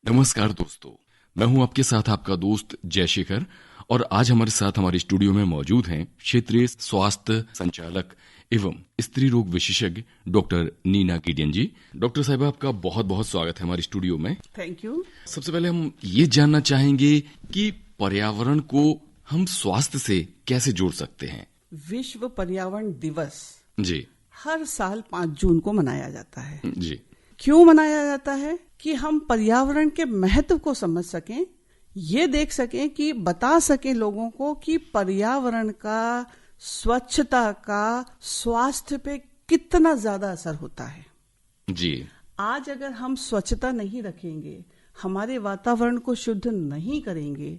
नमस्कार दोस्तों, मैं हूं आपके साथ आपका दोस्त जयशेखर और आज हमारे साथ हमारे स्टूडियो में मौजूद हैं क्षेत्रीय स्वास्थ्य संचालक एवं स्त्री रोग विशेषज्ञ डॉक्टर नीना गिडियन जी। डॉक्टर साहिबा, आपका बहुत बहुत स्वागत है हमारे स्टूडियो में। Thank you. सबसे पहले हम ये जानना चाहेंगे कि पर्यावरण को हम स्वास्थ्य से कैसे जोड़ सकते हैं। विश्व पर्यावरण दिवस जी हर साल 5 जून को मनाया जाता है। जी क्यों मनाया जाता है? कि हम पर्यावरण के महत्व को समझ सकें, ये देख सकें कि बता सकें लोगों को कि पर्यावरण का, स्वच्छता का स्वास्थ्य पे कितना ज्यादा असर होता है। जी आज अगर हम स्वच्छता नहीं रखेंगे, हमारे वातावरण को शुद्ध नहीं करेंगे,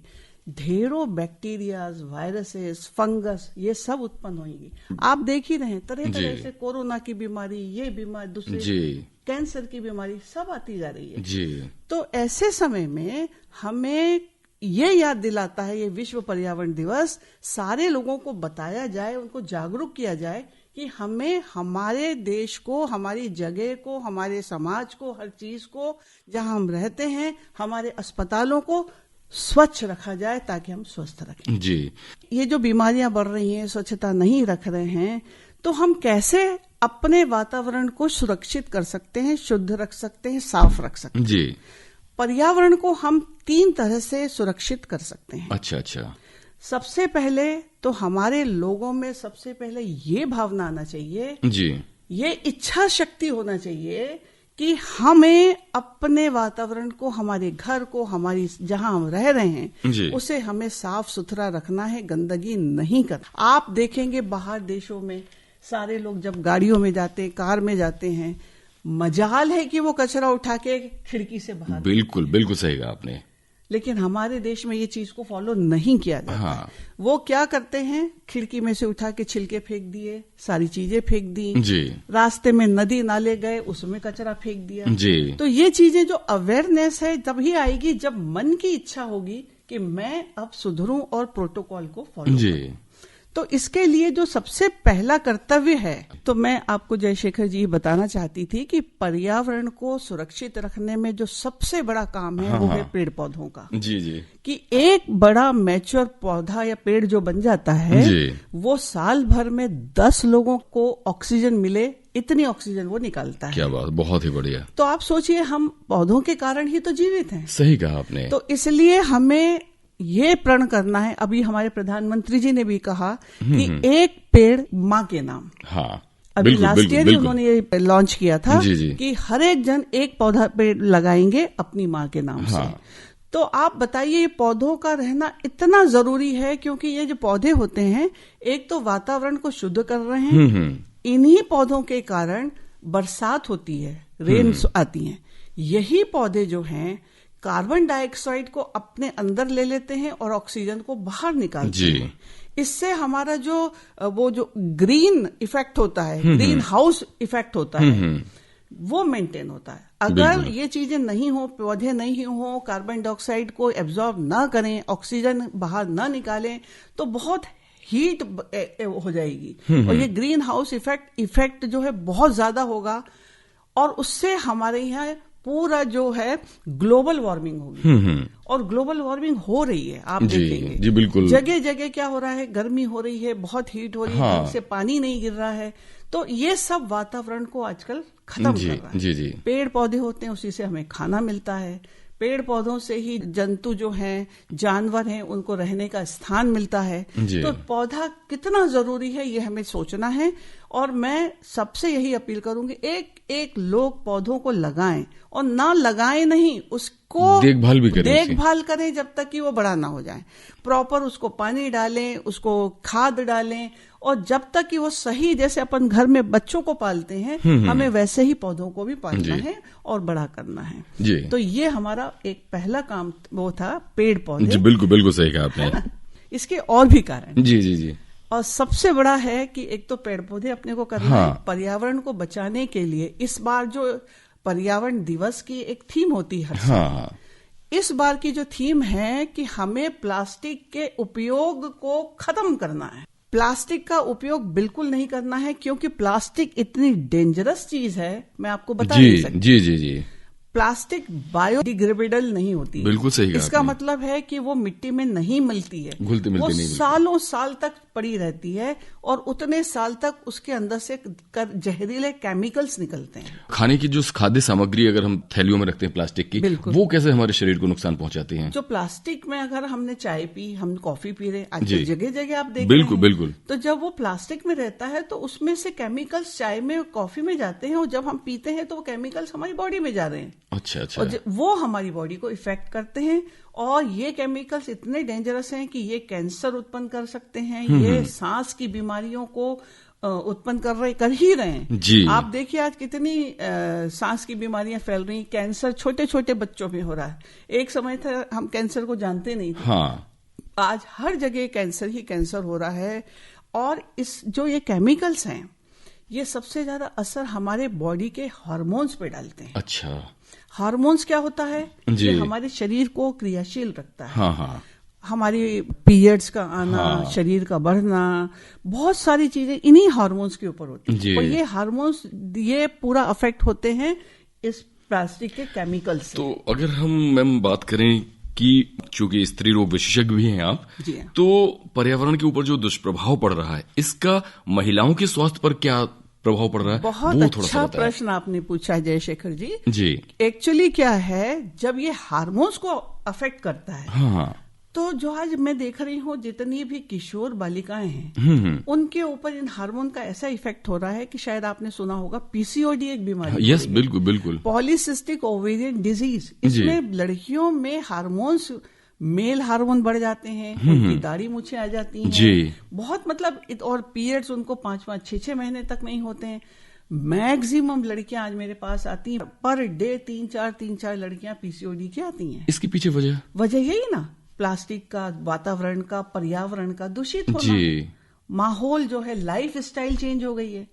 ढेरों बैक्टीरियाज, वायरसेस, फंगस ये सब उत्पन्न होंगी। आप देख ही रहे हैं तरह तरह से कोरोना की बीमारी, ये बीमारी, दूसरी कैंसर की बीमारी सब आती जा रही है। जी तो ऐसे समय में हमें ये याद दिलाता है ये विश्व पर्यावरण दिवस, सारे लोगों को बताया जाए, उनको जागरूक किया जाए कि हमें हमारे देश को, हमारी जगह को, हमारे समाज को, हर चीज को, जहां हम रहते हैं, हमारे अस्पतालों को स्वच्छ रखा जाए ताकि हम स्वस्थ रहें। जी ये जो बीमारियां बढ़ रही हैं, स्वच्छता नहीं रख रहे हैं, तो हम कैसे अपने वातावरण को सुरक्षित कर सकते हैं, शुद्ध रख सकते हैं, साफ रख सकते हैं। जी पर्यावरण को हम 3 तरह से सुरक्षित कर सकते हैं। अच्छा। सबसे पहले तो हमारे लोगों में सबसे पहले ये भावना आना चाहिए, जी ये इच्छा शक्ति होना चाहिए कि हमें अपने वातावरण को, हमारे घर को, हमारी जहां हम रह रहे हैं उसे हमें साफ सुथरा रखना है, गंदगी नहीं करना। आप देखेंगे बाहर देशों में सारे लोग जब गाड़ियों में जाते हैं, कार में जाते हैं, मजाल है कि वो कचरा उठा के खिड़की से बाहर। बिल्कुल सही कहा आपने। लेकिन हमारे देश में ये चीज को फॉलो नहीं किया जाता। हाँ। वो क्या करते हैं, खिड़की में से उठा के छिलके फेंक दिए, सारी चीजें फेंक दी जी। रास्ते में नदी नाले गए, उसमें कचरा फेंक दिया जी। तो ये चीजें जो अवेयरनेस है तभी आएगी जब मन की इच्छा होगी कि मैं अब सुधरूं और प्रोटोकॉल को फॉलो करूं। तो इसके लिए जो सबसे पहला कर्तव्य है, तो मैं आपको जयशेखर जी बताना चाहती थी कि पर्यावरण को सुरक्षित रखने में जो सबसे बड़ा काम है वो है पेड़ पौधों का। जी कि एक बड़ा मैच्योर पौधा या पेड़ जो बन जाता है वो साल भर में 10 लोगों को ऑक्सीजन मिले, इतनी ऑक्सीजन वो निकालता है। क्या बात, बहुत ही बढ़िया। तो आप सोचिए, हम पौधों के कारण ही तो जीवित हैं। सही कहा आपने। तो इसलिए हमें ये प्रण करना है। अभी हमारे प्रधानमंत्री जी ने भी कहा कि एक पेड़ माँ के नाम। हाँ, अभी लास्ट ईयर ही उन्होंने ये लॉन्च किया था जी। कि हर एक जन एक पौधा पेड़ लगाएंगे अपनी माँ के नाम से। तो आप बताइए, ये पौधों का रहना इतना जरूरी है क्योंकि ये जो पौधे होते हैं, एक तो वातावरण को शुद्ध कर रहे हैं, इन्हीं पौधों के कारण बरसात होती है, रेन्स आती हैं। यही पौधे जो हैं कार्बन डाइऑक्साइड को अपने अंदर ले लेते हैं और ऑक्सीजन को बाहर निकालते हैं। इससे हमारा वो जो ग्रीन इफेक्ट होता है, ग्रीन हाउस इफेक्ट होता है, वो मेंटेन होता है। अगर ये चीजें नहीं हो, पौधे नहीं हो, कार्बन डाइऑक्साइड को एब्जॉर्ब ना करें, ऑक्सीजन बाहर ना निकालें, तो बहुत हीट हो जाएगी और ये ग्रीन हाउस इफेक्ट जो है बहुत ज्यादा होगा और उससे हमारे यहाँ पूरा जो है ग्लोबल वार्मिंग होगी। और ग्लोबल वार्मिंग हो रही है, आप देखेंगे। जी बिल्कुल। जगह जगह क्या हो रहा है, गर्मी हो रही है, बहुत हीट हो रही है, ढंग से पानी नहीं गिर रहा है। तो ये सब वातावरण को आजकल खत्म कर रहा है। जी। पेड़ पौधे होते हैं, उसी से हमें खाना मिलता है। पेड़ पौधों से ही जंतु जो हैं, जानवर हैं, उनको रहने का स्थान मिलता है। तो पौधा कितना जरूरी है ये हमें सोचना है। और मैं सबसे यही अपील करूंगी, एक लोग पौधों को लगाएं और ना लगाएं नहीं, उसको देखभाल करें जब तक कि वो बड़ा ना हो जाए। प्रॉपर उसको पानी डालें, उसको खाद डालें, और जब तक कि वो सही, जैसे अपन घर में बच्चों को पालते हैं, हमें वैसे ही पौधों को भी पालना है और बड़ा करना है। तो ये हमारा एक पहला काम वो था, पेड़ पौधे। बिल्कुल सही कहा आपने। इसके और भी कारण जी। और सबसे बड़ा है कि एक तो पेड़ पौधे अपने को करना है। पर्यावरण को बचाने के लिए इस बार जो पर्यावरण दिवस की एक थीम होती है हर साल, इस बार की जो थीम है कि हमें प्लास्टिक के उपयोग को खत्म करना है। प्लास्टिक का उपयोग बिल्कुल नहीं करना है क्योंकि प्लास्टिक इतनी डेंजरस चीज है, मैं आपको बता नहीं सकती। जी। प्लास्टिक बायोडिग्रेडेबल नहीं होती है। बिल्कुल सही कहा इसका आपने। मतलब है कि वो मिट्टी में नहीं मिलती है, घुलती मिलती वो नहीं बिल्कुल। सालों साल तक पड़ी रहती है और उतने साल तक उसके अंदर से जहरीले केमिकल्स निकलते हैं। खाने की जो खाद्य सामग्री अगर हम थैलियों में रखते हैं प्लास्टिक की, बिल्कुल। वो कैसे हमारे शरीर को नुकसान पहुंचाती हैं? जो प्लास्टिक में अगर हमने चाय पी, हम कॉफी पी रहे, आज जी। जगह जगह आप देख बिल्कुल, रहे हैं, बिल्कुल। तो जब वो प्लास्टिक में रहता है तो उसमें से केमिकल्स चाय में कॉफी में जाते हैं और जब हम पीते हैं तो वो केमिकल्स हमारी बॉडी में जा रहे हैं अच्छा अच्छा। और वो हमारी बॉडी को इफेक्ट करते हैं और ये केमिकल्स इतने डेंजरस हैं कि ये कैंसर उत्पन्न कर सकते हैं, ये सांस की बीमारियों को उत्पन्न कर ही रहे हैं जी। आप देखिए आज कितनी सांस की बीमारियां फैल रही, कैंसर छोटे छोटे बच्चों में हो रहा है। एक समय था हम कैंसर को जानते नहीं थे, हाँ। आज हर जगह कैंसर ही कैंसर हो रहा है। और इस जो ये केमिकल्स हैं ये सबसे ज्यादा असर हमारे बॉडी के हार्मोन्स पे डालते हैं। अच्छा। हार्मोन्स क्या होता है? जी। ये हमारे शरीर को क्रियाशील रखता है। हाँ हाँ। हमारी पीरियड्स का आना, हाँ। शरीर का बढ़ना, बहुत सारी चीजें इन्हीं हार्मोन्स के ऊपर होती जी। हैं और ये हार्मोन्स ये पूरा अफेक्ट होते हैं इस प्लास्टिक के केमिकल से। तो अगर हम मैम बात करें कि चूंकि स्त्री रोग विशेषज्ञ भी हैं आप, जी हाँ। तो पर्यावरण के ऊपर जो दुष्प्रभाव पड़ रहा है इसका महिलाओं के स्वास्थ्य पर क्या प्रभाव पड़ रहा है, बहुत वो थोड़ा सा अच्छा बताएं। प्रश्न आपने पूछा जयशेखर जी। जी। एक्चुअली क्या है, जब ये हार्मोन्स को अफेक्ट करता है हाँ हाँ। तो जो आज मैं देख रही हूँ जितनी भी किशोर बालिकाएं हैं उनके ऊपर इन हार्मोन का ऐसा इफेक्ट हो रहा है कि शायद आपने सुना होगा पीसीओडी एक बीमारी। यस, बिल्कुल बिल्कुल। पॉलीसिस्टिक ओवेरियन डिजीज, जी। इसमें लड़कियों में हार्मोन्स, मेल हार्मोन बढ़ जाते हैं, उनकी दाढ़ी मूछें आ जाती हैं जी। बहुत मतलब और पीरियड्स उनको 5-5, 6-6 महीने तक नहीं होते हैं। मैक्सिमम लड़कियां आज मेरे पास आती हैं, पर डे 3-4 लड़कियां पीसीओडी की आती हैं। इसके पीछे वजह यही ना, प्लास्टिक का, वातावरण का, पर्यावरण का दूषित होना, जी। माहौल जो है, लाइफ स्टाइल चेंज हो गई है।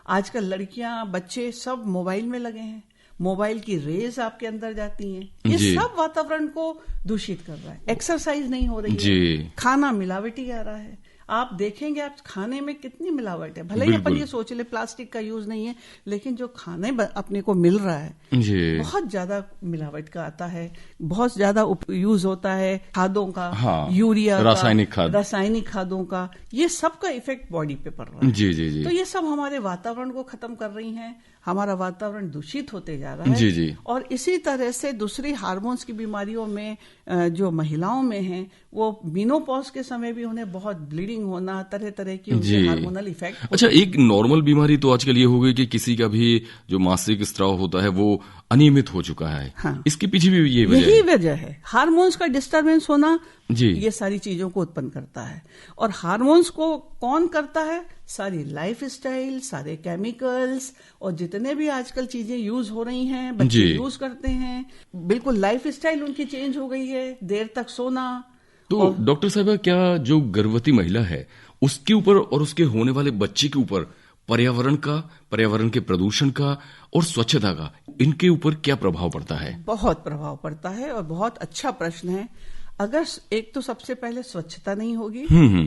आजकल लड़कियां, बच्चे सब मोबाइल में लगे हैं, मोबाइल की रेज आपके अंदर जाती हैं, ये जी। सब वातावरण को दूषित कर रहा है। एक्सरसाइज नहीं हो रही जी। है, खाना मिलावटी आ रहा है। आप देखेंगे आप खाने में कितनी मिलावट है। भले ही अपन बिल्कुल। ये सोच ले प्लास्टिक का यूज नहीं है, लेकिन जो खाने अपने को मिल रहा है जी। बहुत ज्यादा मिलावट का आता है, बहुत ज्यादा यूज होता है खादों का, हाँ, यूरिया रासायनिक खाद, रासायनिक खादों का, ये सब का इफेक्ट बॉडी पे पड़ रहा है। जी जी जी। तो ये सब हमारे वातावरण को खत्म कर रही हैं, हमारा वातावरण दूषित होते जा रहा है। जी जी। और इसी तरह से दूसरी हार्मोन्स की बीमारियों में जो महिलाओं में है, वो मेनोपॉज के समय भी उन्हें बहुत ब्लीडिंग होना, तरह तरह की उनके हार्मोनल इफेक्ट। अच्छा, एक नॉर्मल बीमारी तो आजकल ये हो गई कि किसी का भी जो मासिक स्राव होता है वो अनियमित हो चुका है। हाँ। इसके पीछे भी यही वजह है, हार्मोन्स का डिस्टर्बेंस होना जी। ये सारी चीजों को उत्पन्न करता है। और हार्मोन्स को कौन करता है? सारी लाइफ स्टाइल, सारे केमिकल्स और जितने भी आजकल चीजें यूज हो रही हैं, बच्चे यूज करते हैं, बिल्कुल लाइफ स्टाइल उनकी चेंज हो गई है, देर तक सोना। तो डॉक्टर साहबा, क्या जो गर्भवती महिला है उसके ऊपर और उसके होने वाले बच्चे के ऊपर पर्यावरण का, पर्यावरण के प्रदूषण का और स्वच्छता का, इनके ऊपर क्या प्रभाव पड़ता है? बहुत प्रभाव पड़ता है और बहुत अच्छा प्रश्न है। अगर एक तो सबसे पहले स्वच्छता नहीं होगी,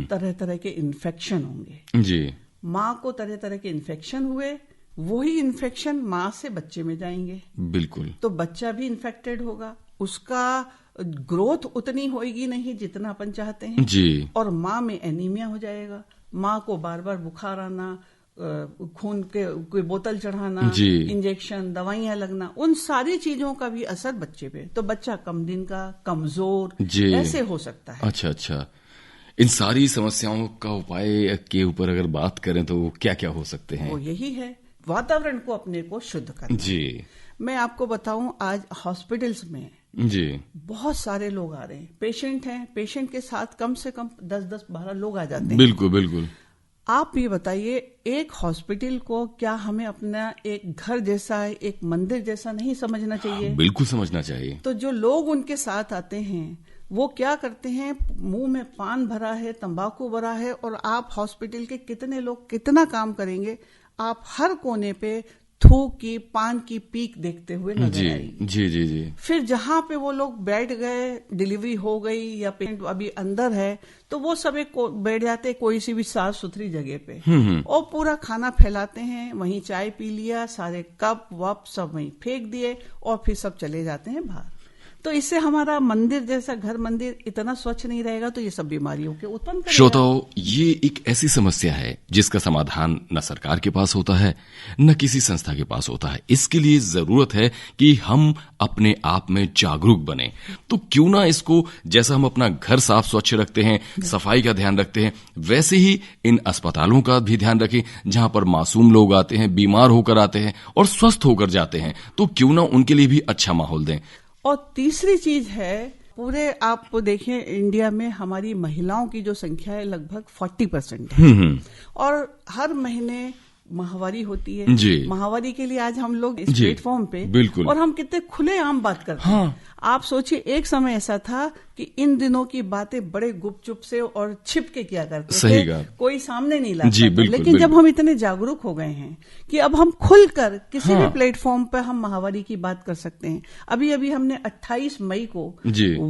तरह तरह के इन्फेक्शन होंगे। जी। माँ को तरह तरह के इन्फेक्शन हुए, वही इन्फेक्शन माँ से बच्चे में जाएंगे, बिल्कुल। तो बच्चा भी इन्फेक्टेड होगा, उसका ग्रोथ उतनी होगी नहीं जितना अपन चाहते हैं जी। और माँ में एनीमिया हो जाएगा, माँ को बार बार बुखार आना, खून के कोई बोतल चढ़ाना, इंजेक्शन, दवाइयां लगना, उन सारी चीजों का भी असर बच्चे पे, तो बच्चा कम दिन का, कमजोर ऐसे हो सकता है। अच्छा अच्छा। इन सारी समस्याओं का उपाय के ऊपर अगर बात करें तो क्या क्या हो सकते हैं? वो यही है, वातावरण को अपने को शुद्ध करना। जी। मैं आपको बताऊं, आज हॉस्पिटल्स में जी बहुत सारे लोग आ रहे हैं, पेशेंट हैं, पेशेंट के साथ कम से कम 10-12 लोग आ जाते हैं। बिल्कुल बिल्कुल। आप ये बताइए, एक हॉस्पिटल को क्या हमें अपना एक घर जैसा, एक मंदिर जैसा नहीं समझना चाहिए? बिल्कुल समझना चाहिए। तो जो लोग उनके साथ आते हैं वो क्या करते हैं, मुंह में पान भरा है, तंबाकू भरा है, और आप हॉस्पिटल के कितने लोग कितना काम करेंगे, आप हर कोने पे थूक की, पान की पीक देखते हुए नजर आई। जी जी जी। फिर जहां पे वो लोग बैठ गए, डिलीवरी हो गई या पेशेंट अभी अंदर है, तो वो सब एक बैठ जाते कोई सी भी साफ सुथरी जगह पे और पूरा खाना फैलाते हैं, वहीं चाय पी लिया, सारे कप वप सब वहीं फेंक दिए और फिर सब चले जाते हैं बाहर। तो इससे हमारा मंदिर जैसा घर मंदिर इतना स्वच्छ नहीं रहेगा तो ये सब बीमारियों के उत्पन्न करेगा। श्रोताओं, ये एक ऐसी समस्या है जिसका समाधान न सरकार के पास होता है न किसी संस्था के पास होता है। इसके लिए जरूरत है कि हम अपने आप में जागरूक बने। तो क्यों ना इसको, जैसा हम अपना घर साफ स्वच्छ रखते हैं, सफाई का ध्यान रखते हैं, वैसे ही इन अस्पतालों का भी ध्यान रखें जहां पर मासूम लोग आते हैं, बीमार होकर आते हैं और स्वस्थ होकर जाते हैं। तो क्यों ना उनके लिए भी अच्छा माहौल दें। और तीसरी चीज है, पूरे आप देखें इंडिया में हमारी महिलाओं की जो संख्या है लगभग 40% है और हर महीने माहवारी होती है जी। माहवारी के लिए आज हम लोग इस प्लेटफॉर्म पे बिल्कुल, और हम कितने खुले आम बात करते हैं। आप सोचिए, एक समय ऐसा था कि इन दिनों की बातें बड़े गुपचुप से और छिप के किया करते थे, कोई सामने नहीं लाता था। लेकिन बिल्कुल। जब हम इतने जागरूक हो गए हैं कि अब हम खुलकर किसी भी प्लेटफॉर्म पर हम माहवारी की बात कर सकते हैं। अभी अभी हमने 28 मई को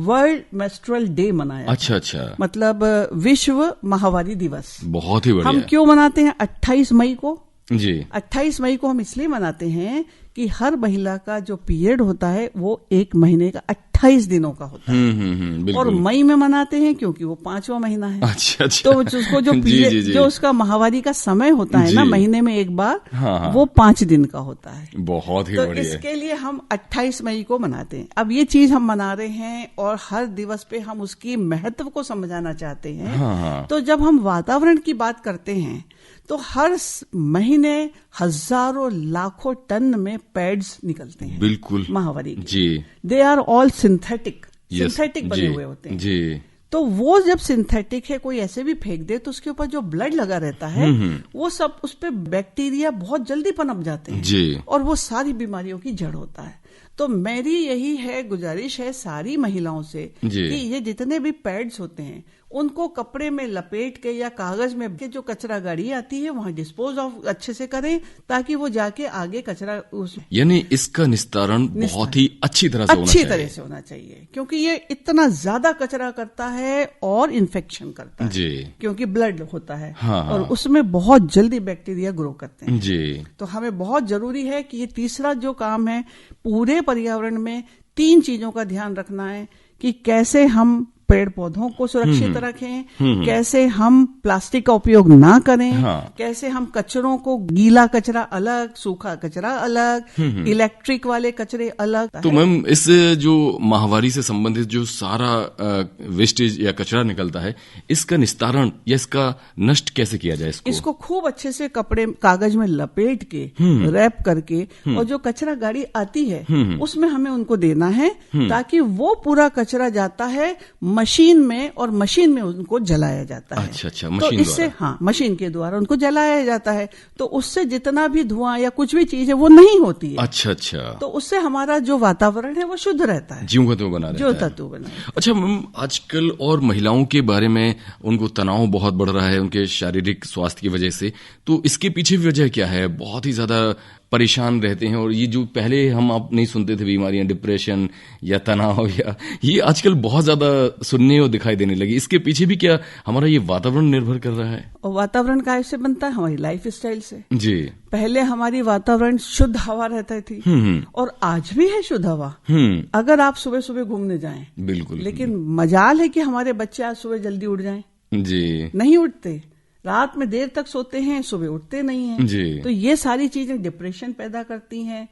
वर्ल्ड मेंस्ट्रुअल डे मनाया। अच्छा, मतलब विश्व माहवारी दिवस। बहुत ही बढ़िया। हम क्यों मनाते हैं 28 मई को? जी, 28 मई को हम इसलिए मनाते हैं कि हर महिला का जो पीरियड होता है वो 1 महीने का 28 दिनों का होता है। और मई में मनाते हैं क्योंकि वो 5वां महीना है। अच्छा। तो उसको जो पीरियड जो उसका माहवारी का समय होता है ना, महीने में एक बार, वो 5 दिन का होता है। बहुत ही तो बढ़िया। इसके लिए हम 28 मई को मनाते हैं। अब ये चीज हम मना रहे हैं और हर दिवस पे हम उसकी महत्व को समझाना चाहते हैं। तो जब हम वातावरण की बात करते हैं तो हर महीने हजारों लाखों टन में पैड्स निकलते हैं। बिल्कुल, माहवारी जी। दे आर ऑल सिंथेटिक बने हुए होते हैं जी। तो वो जब सिंथेटिक है, कोई ऐसे भी फेंक दे तो उसके ऊपर जो ब्लड लगा रहता है वो सब, उस पे बैक्टीरिया बहुत जल्दी पनप जाते हैं जी। और वो सारी बीमारियों की जड़ होता है। तो मेरी यही है गुजारिश है सारी महिलाओं से कि ये जितने भी पैड्स होते हैं उनको कपड़े में लपेट के या कागज में के जो कचरा गाड़ी आती है वहां डिस्पोज ऑफ अच्छे से करें ताकि वो जाके आगे कचरा यानी इसका निस्तारण बहुत ही अच्छी तरह से होना चाहिए क्योंकि ये इतना ज्यादा कचरा करता है और इन्फेक्शन करता है जी। क्योंकि ब्लड होता है। हाँ। और उसमें बहुत जल्दी बैक्टीरिया ग्रो करते हैं जी। तो हमें बहुत जरूरी है कि ये तीसरा जो काम है, पूरे पर्यावरण में 3 चीजों का ध्यान रखना है कि कैसे हम पेड़ पौधों को सुरक्षित रखें, कैसे हम प्लास्टिक का उपयोग ना करें, कैसे हम कचरों को, गीला कचरा अलग, सूखा कचरा अलग, इलेक्ट्रिक वाले कचरे अलग। तो मैम, इस जो माहवारी से संबंधित जो सारा वेस्टेज या कचरा निकलता है, इसका निस्तारण या इसका नष्ट कैसे किया जाए? इसको खूब अच्छे से कपड़े कागज में लपेट के रैप करके और जो कचरा गाड़ी आती है उसमें हमें उनको देना है ताकि वो पूरा कचरा जाता है मशीन में और मशीन में उनको जलाया जाता है। अच्छा, तो इससे मशीन के द्वारा उनको जलाया जाता है तो उससे जितना भी धुआं या कुछ भी चीज है वो नहीं होती है। अच्छा। तो उससे हमारा जो वातावरण है वो शुद्ध रहता है, जीव तत्व बना रहता है। अच्छा मैम, आजकल और महिलाओं के बारे में उनको तनाव बहुत बढ़ रहा है उनके शारीरिक स्वास्थ्य की वजह से, तो इसके पीछे वजह क्या है? बहुत ही ज्यादा परेशान रहते हैं और ये जो पहले हम आप नहीं सुनते थे बीमारियां, डिप्रेशन या तनाव, या ये आजकल बहुत ज्यादा सुनने और दिखाई देने लगी। इसके पीछे भी क्या हमारा ये वातावरण निर्भर कर रहा है? और वातावरण कैसे बनता है? हमारी लाइफ स्टाइल से। जी। पहले हमारी वातावरण शुद्ध हवा रहती थी और आज भी है शुद्ध हवा। अगर आप सुबह सुबह घूमने जाएं, बिल्कुल, लेकिन मजाल है कि हमारे बच्चे आज सुबह जल्दी उठ जाएं। जी। नहीं उठते, रात में देर तक सोते हैं, सुबह उठते नहीं हैं। जी। तो ये सारी चीजें डिप्रेशन पैदा करती हैं,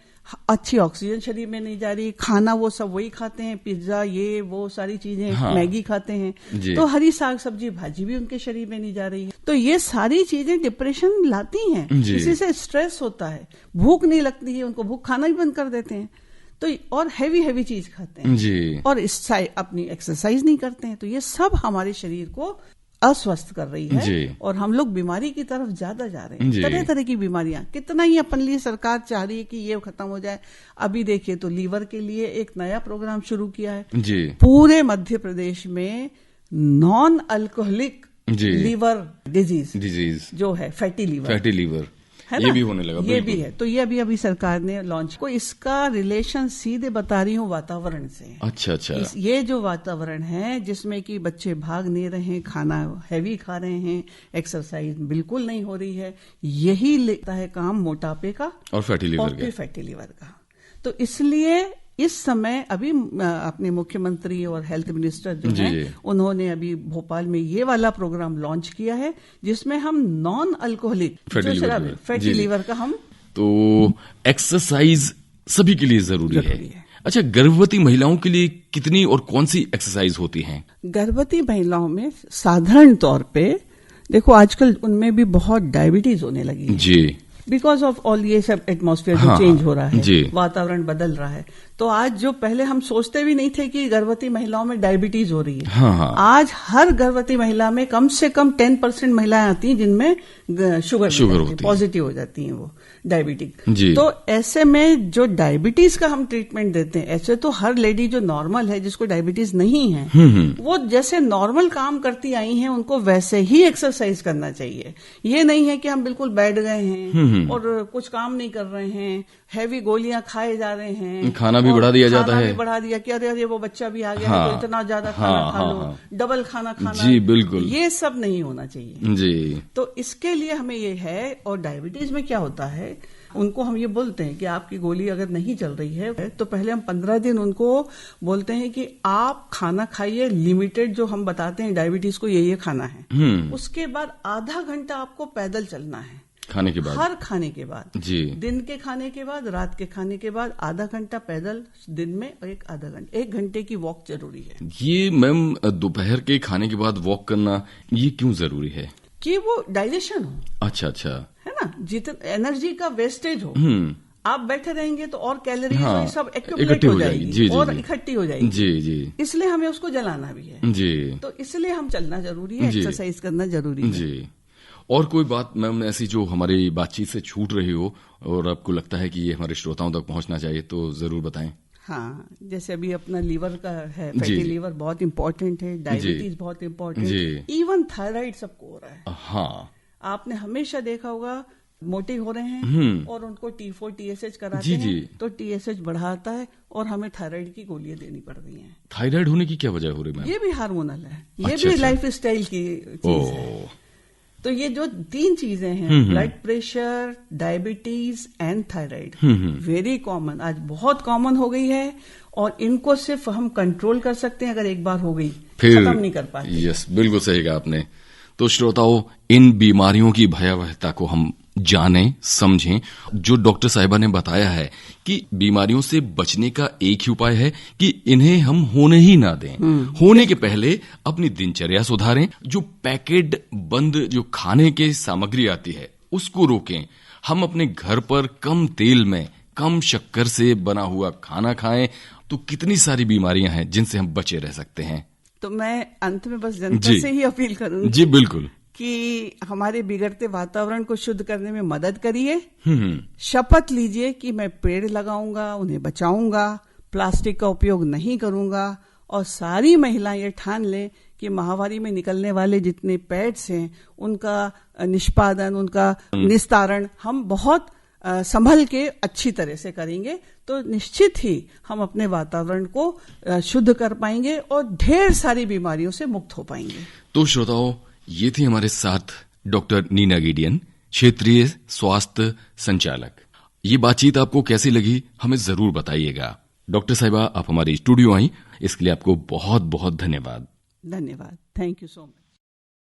अच्छी ऑक्सीजन शरीर में नहीं जा रही, खाना वो सब वही खाते हैं, पिज्जा ये वो सारी चीजें, मैगी खाते हैं, तो हरी साग सब्जी भाजी भी उनके शरीर में नहीं जा रही है। तो ये सारी चीजें डिप्रेशन लाती हैं, इसी से स्ट्रेस होता है, भूख नहीं लगती है उनको, भूख खाना ही बंद कर देते हैं, तो और हैवी चीज खाते हैं जी। और अपनी एक्सरसाइज नहीं करते हैं। तो ये सब हमारे शरीर को अस्वस्थ कर रही है और हम लोग बीमारी की तरफ ज्यादा जा रहे हैं। तरह तरह की बीमारियां, कितना ही अपन लिए सरकार चाह रही है कि ये खत्म हो जाए। अभी देखिए तो लीवर के लिए एक नया प्रोग्राम शुरू किया है जी। पूरे मध्य प्रदेश में नॉन अल्कोहलिक लीवर डिजीज जो है फैटी लीवर, है ये भी होने लगा, ये भी है। तो ये अभी सरकार ने लॉन्च को, इसका रिलेशन सीधे बता रही हूँ वातावरण से। अच्छा। ये जो वातावरण है जिसमें कि बच्चे भाग नहीं रहे हैं, खाना हैवी खा रहे हैं, एक्सरसाइज बिल्कुल नहीं हो रही है, यही लेता है काम मोटापे का और फैटी लीवर का। तो इसलिए इस समय अभी अपने मुख्यमंत्री और हेल्थ मिनिस्टर जो हैं, उन्होंने अभी भोपाल में ये वाला प्रोग्राम लॉन्च किया है जिसमें हम नॉन अल्कोहलिक फैटी लीवर का हम। तो एक्सरसाइज सभी के लिए जरूरी है। अच्छा, गर्भवती महिलाओं के लिए कितनी और कौन सी एक्सरसाइज होती हैं? गर्भवती महिलाओं में साधारण तौर पे देखो आजकल उनमें भी बहुत डायबिटीज होने लगी है जी, बिकॉज ऑफ ऑल ये सब एटमॉस्फेयर जो चेंज हो रहा है, वातावरण बदल रहा है। तो आज जो पहले हम सोचते भी नहीं थे कि गर्भवती महिलाओं में डायबिटीज हो रही है, आज हर गर्भवती महिला में कम से कम 10% महिलाएं आती हैं जिनमें शुगर होती है, पॉजिटिव हो जाती हैं वो डायबिटिक। तो ऐसे में जो डायबिटीज का हम ट्रीटमेंट देते हैं, ऐसे तो हर लेडी जो नॉर्मल है जिसको डायबिटीज नहीं है, वो जैसे नॉर्मल काम करती आई हैं उनको वैसे ही एक्सरसाइज करना चाहिए। ये नहीं है कि हम बिल्कुल बैठ गए हैं और कुछ काम नहीं कर रहे हैं, हैवी गोलियां खाए जा रहे हैं, खाना भी बढ़ा दिया जाता है, भी बढ़ा दिया कि अरे वो बच्चा भी आ गया है तो इतना ज्यादा खाना खा लो, डबल खाना खाना। जी बिल्कुल, ये सब नहीं होना चाहिए जी। तो इसके लिए हमें ये है। और डायबिटीज में क्या होता है, उनको हम ये बोलते हैं कि आपकी गोली अगर नहीं चल रही है तो पहले हम 15 दिन उनको बोलते हैं कि आप खाना खाइए लिमिटेड, जो हम बताते हैं डायबिटीज को ये खाना है। उसके बाद आधा घंटा आपको पैदल चलना है खाने के बाद, हर खाने के बाद जी, दिन के खाने के बाद, रात के खाने के बाद आधा घंटा पैदल दिन में और एक घंटे की वॉक जरूरी है। ये मैम दोपहर के खाने के बाद वॉक करना ये क्यों जरूरी है? कि वो डाइजेशन हो। अच्छा है ना, जितना एनर्जी का वेस्टेज हो, आप बैठे रहेंगे तो और कैलोरीज सब एक्यूमुलेट हो जाएगी और इकट्ठी हो जाएगी। जी, इसलिए हमें उसको जलाना भी है जी। तो इसलिए हम चलना जरूरी है, एक्सरसाइज करना जरूरी है जी। और कोई बात मैम ऐसी जो हमारी बातचीत से छूट रही हो और आपको लगता है कि ये हमारे श्रोताओं तक पहुंचना चाहिए तो जरूर बताएं। हाँ, जैसे अभी अपना लीवर का है, फैटी लीवर बहुत इंपॉर्टेंट है, डायबिटीज बहुत इंपॉर्टेंट है, इवन थायराइड सबको हो रहा है। हाँ, आपने हमेशा देखा होगा मोटे हो रहे हैं और उनको T4 TSH कराते हैं तो TSH बढ़ाता है और हमें थायराइड की गोलियां देनी पड़ रही हैं। थायराइड होने की क्या वजह हो रही है? ये भी हार्मोनल है, ये भी लाइफ स्टाइल की चीज है। तो ये जो 3 चीजें हैं, blood pressure, diabetes and thyroid, very common, आज बहुत कॉमन हो गई है और इनको सिर्फ हम कंट्रोल कर सकते हैं अगर एक बार हो गई, फिर खत्म नहीं कर पाते। यस, बिल्कुल सही कहा आपने। तो श्रोताओं, इन बीमारियों की भयावहता को हम जानें, समझें। जो डॉक्टर साहिबा ने बताया है कि बीमारियों से बचने का एक ही उपाय है कि इन्हें हम होने ही ना दें। होने के पहले अपनी दिनचर्या सुधारें, जो पैकेट बंद जो खाने की सामग्री आती है उसको रोकें। हम अपने घर पर कम तेल में, कम शक्कर से बना हुआ खाना खाएं तो कितनी सारी बीमारियां हैं जिनसे हम बचे रह सकते हैं। तो मैं अंत में बस जनता से ही अपील करूंगी जी बिल्कुल कि हमारे बिगड़ते वातावरण को शुद्ध करने में मदद करिए। शपथ लीजिए कि मैं पेड़ लगाऊंगा, उन्हें बचाऊंगा, प्लास्टिक का उपयोग नहीं करूंगा और सारी महिलाएं ये ठान लें कि माहवारी में निकलने वाले जितने पैड्स हैं उनका निष्पादन, उनका निस्तारण हम बहुत संभल के अच्छी तरह से करेंगे तो निश्चित ही हम अपने वातावरण को शुद्ध कर पाएंगे और ढेर सारी बीमारियों से मुक्त हो पाएंगे। तो श्रोताओं, ये थी हमारे साथ डॉक्टर नीना गिडियन, क्षेत्रीय स्वास्थ्य संचालक। ये बातचीत आपको कैसी लगी हमें जरूर बताइएगा। डॉक्टर साहिबा, आप हमारे स्टूडियो आई, इसके लिए आपको बहुत बहुत धन्यवाद। धन्यवाद, थैंक यू सो मच।